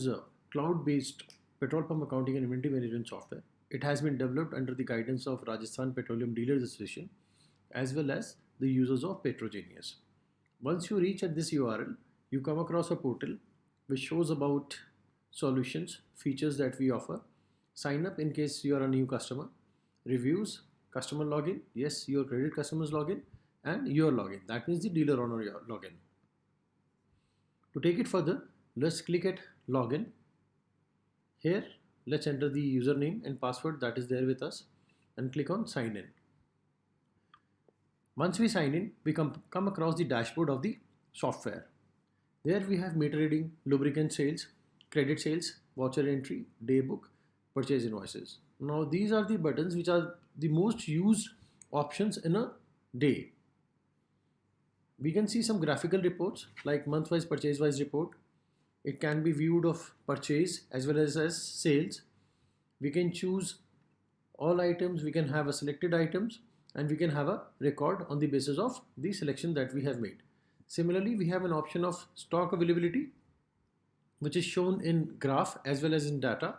is a cloud-based petrol pump accounting and inventory management software. It has been developed under the guidance of Rajasthan Petroleum Dealers Association as well as the users of Petrogenius. Once you reach at this URL, you come across a portal which shows about solutions, features that we offer, sign up in case you are a new customer, reviews, customer login, yes, your credit customer's login, and your login. That means the dealer owner login. To take it further, let's click at login. Here, let's enter the username and password that is there with us and click on sign in. Once we sign in, we come across the dashboard of the software. There we have meter reading, lubricant sales, credit sales, voucher entry, day book, purchase invoices. Now these are the buttons which are the most used options in a day. We can see some graphical reports like month-wise, purchase-wise report. It can be viewed of purchase as well as sales. We can choose all items, we can have a selected items, and we can have a record on the basis of the selection that we have made. Similarly, we have an option of stock availability, which is shown in graph as well as in data.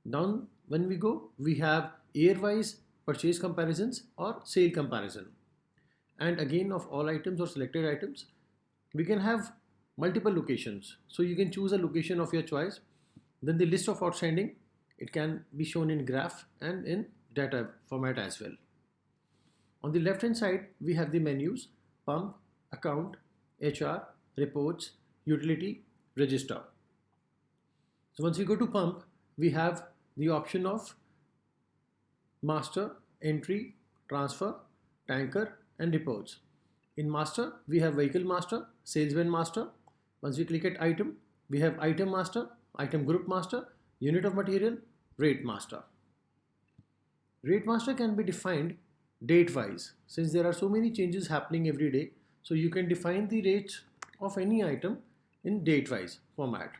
Down when we go, we have year-wise purchase comparisons or sale comparison. And again, of all items or selected items, we can have multiple locations. So you can choose a location of your choice. Then the list of outstanding, it can be shown in graph and in data format as well. On the left hand side, we have the menus, pump, account, HR, reports, utility, register. So once we go to pump, we have the option of master, entry, transfer, tanker, and reports. In master, we have vehicle master, salesman master. Once we click at item, we have item master, item group master, unit of material, rate master. Rate master can be defined date wise, since there are so many changes happening every day. So you can define the rates of any item in date wise format.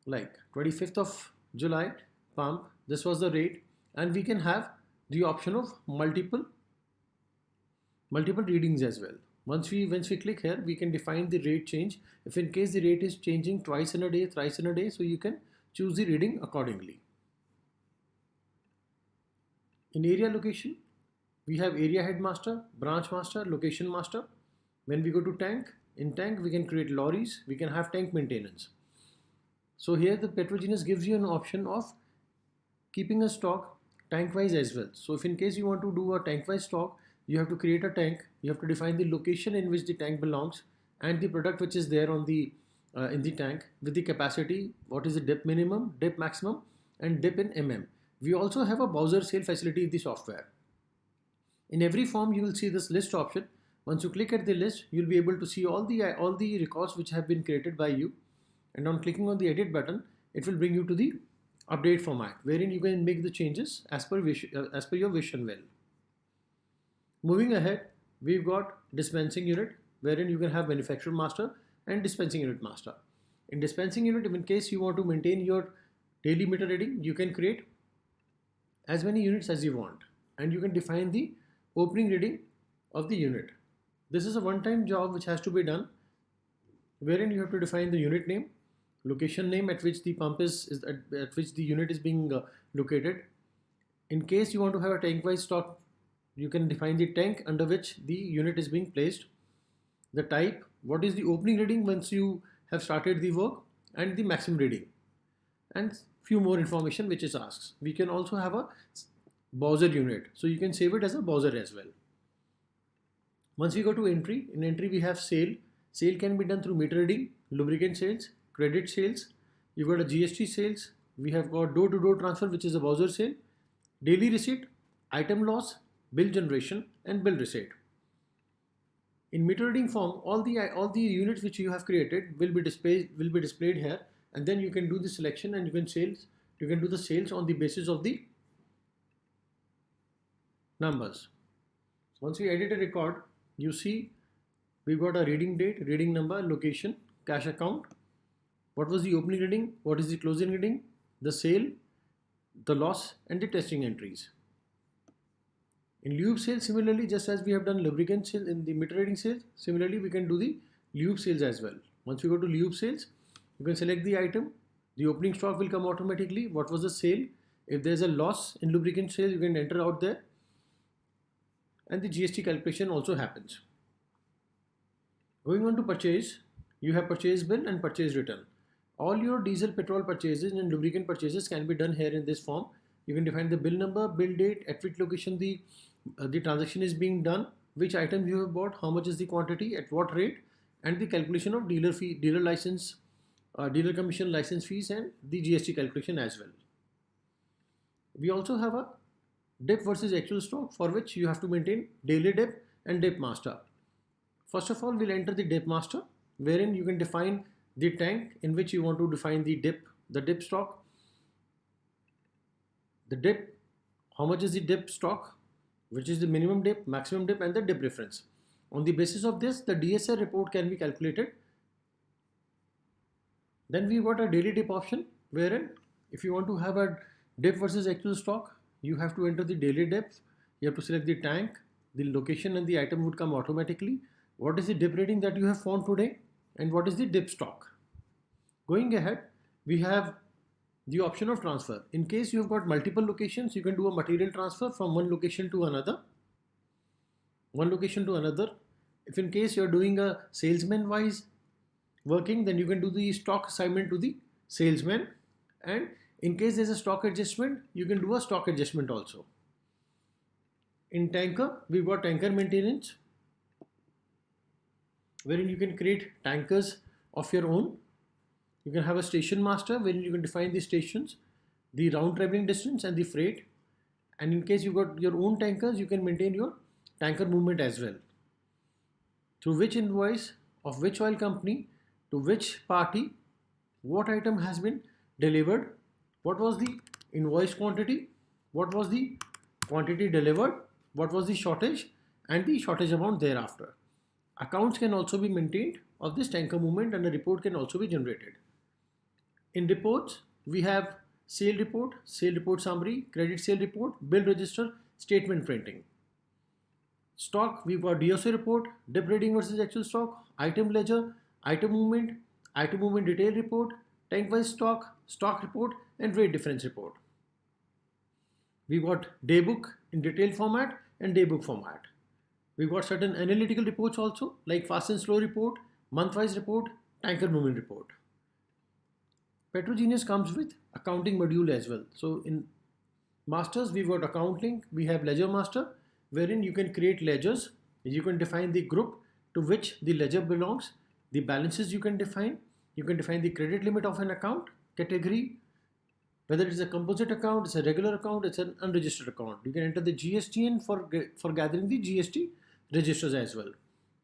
Like 25th of July, pump, this was the rate, and we can have the option of multiple readings as well. Once we click here, we can define the rate change. If in case the rate is changing twice in a day, thrice in a day, so you can choose the reading accordingly. In area location, we have area head master, branch master, location master. When we go to tank, in tank we can create lorries, we can have tank maintenance. So here the Petrogenius gives you an option of keeping a stock tank wise as well. So if in case you want to do a tank wise stock, you have to create a tank, you have to define the location in which the tank belongs and the product which is there on the in the tank with the capacity, what is the dip minimum, dip maximum, and dip in mm. We also have a Bowser sale facility in the software. In every form, you will see this list option. Once you click at the list, you'll be able to see all the records which have been created by you. And on clicking on the edit button, it will bring you to the update format, wherein you can make the changes as per your wish and will. Moving ahead, we've got dispensing unit, wherein you can have manufacturer master and dispensing unit master. In dispensing unit, in case you want to maintain your daily meter reading, you can create as many units as you want, and you can define the opening reading of the unit. This is a one-time job which has to be done, wherein you have to define the unit name, location name at which the pump at which the unit is being located. In case you want to have a tank-wise stock, you can define the tank under which the unit is being placed, the type, what is the opening reading once you have started the work, and the maximum reading, and few more information which is asked. We can also have a Bowser unit, so you can save it as a Bowser as well. Once we go to entry, in entry we have sale. Sale can be done through meter reading, lubricant sales, credit sales. You've got a GST sales. We have got door-to-door transfer, which is a Bowser sale, daily receipt, item loss, bill generation, and bill receipt. In meter reading form, all the units which you have created will be displayed here, and then you can do the selection and you can do the sales on the basis of the numbers. Once we edit a record, you see we've got a reading date, reading number, location, cash account, what was the opening reading, what is the closing reading, the sale, the loss, and the testing entries. In lube sales, similarly, just as we have done lubricant sales in the meter reading sales, similarly we can do the lube sales as well. Once we go to lube sales, you can select the item, The opening stock will come automatically. What was the sale? If there's a loss in lubricant sales, you can enter out there. And the GST calculation also happens. Going on to purchase, you have purchase bill and purchase return. All your diesel, petrol purchases and lubricant purchases can be done here in this form. You can define the bill number, bill date, at which location the transaction is being done, which items you have bought, how much is the quantity, at what rate, and the calculation of dealer fee, dealer license, dealer commission, license fees, and the GST calculation as well. We also have a dip versus actual stock, for which you have to maintain daily dip and dip master. First of all, we'll enter the dip master, wherein you can define the tank in which you want to define the dip stock, the dip, how much is the dip stock, which is the minimum dip, maximum dip, and the dip reference. On the basis of this, the DSR report can be calculated. Then we got a daily dip option, wherein if you want to have a dip versus actual stock, you have to enter the daily depth. You have to select the tank, the location, and the item would come automatically. What is the dip rating that you have found today, and what is the dip stock? Going ahead, we have the option of transfer. In case you've got multiple locations, you can do a material transfer from one location to another. If in case you're doing a salesman wise working, then you can do the stock assignment to the salesman, and in case there's a stock adjustment, you can do a stock adjustment also. In tanker, we've got tanker maintenance, wherein you can create tankers of your own. You can have a station master, wherein you can define the stations, the round traveling distance, and the freight. And in case you got your own tankers, you can maintain your tanker movement as well. Through which invoice of which oil company to which party, what item has been delivered, what was the invoice quantity, what was the quantity delivered, what was the shortage, and the shortage amount thereafter. Accounts can also be maintained of this tanker movement, and a report can also be generated. In reports, we have sale report summary, credit sale report, bill register, statement printing. Stock, we've got DOC report, dip rating versus actual stock, item ledger, item movement detail report, tank wise stock report, and rate difference report. We've got daybook in detail format and daybook format. We've got certain analytical reports also, like fast and slow report, month-wise report, tanker movement report. Petrogenius comes with accounting module as well. So in masters, we've got accounting, we have ledger master, wherein you can create ledgers. You can define the group to which the ledger belongs, the balances you can define the credit limit of an account, category, whether it's a composite account, it's a regular account, it's an unregistered account. You can enter the GSTN for gathering the GST registers as well.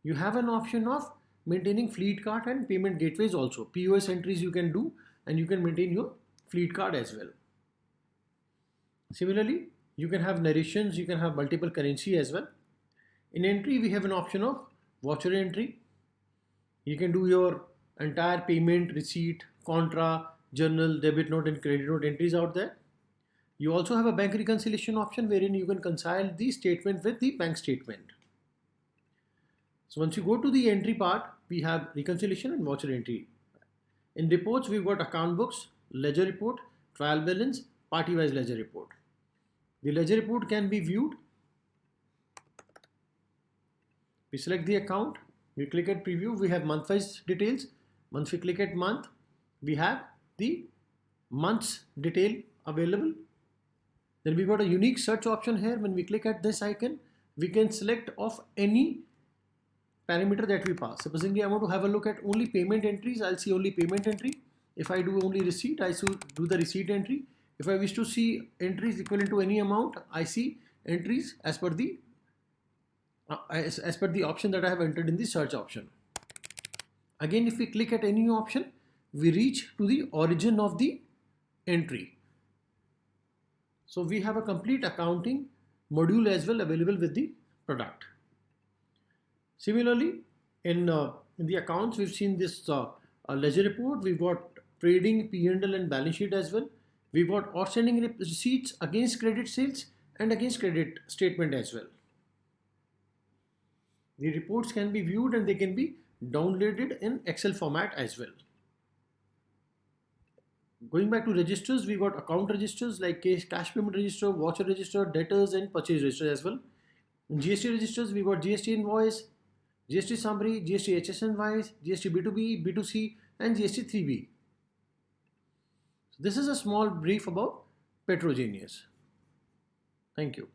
You have an option of maintaining fleet card and payment gateways also. POS entries you can do, and you can maintain your fleet card as well. Similarly, you can have narrations, you can have multiple currency as well. In entry, we have an option of voucher entry. You can do your entire payment, receipt, contra, journal, debit note, and credit note entries out there. You also have a bank reconciliation option, wherein you can reconcile the statement with the bank statement. So once you go to the entry part, we have reconciliation and voucher entry. In reports, we've got account books, ledger report, trial balance, party-wise ledger report. The ledger report can be viewed. We select the account, we click at preview, we have month-wise details. Once we click at month, we have the month's detail available. Then we got a unique search option here. When we click at this icon, we can select of any parameter that we pass. Supposing I want to have a look at only payment entries, I'll see only payment entry. If I do only receipt, I do the receipt entry. If I wish to see entries equivalent to any amount, I see entries as per the option that I have entered in the search option. Again, if we click at any option, we reach to the origin of the entry. So we have a complete accounting module as well available with the product. Similarly, in the accounts, we've seen this ledger report. We've got trading, P&L, and balance sheet as well. We've got outstanding receipts against credit sales and against credit statement as well. The reports can be viewed and they can be downloaded in Excel format as well. Going back to registers, we got account registers like cash payment register, voucher register, debtors, and purchase register as well. In GST registers, we got GST invoice, GST summary, GST HS invoice, GST B2B, B2C, and GST 3B. So this is a small brief about Petrogenius. Thank you.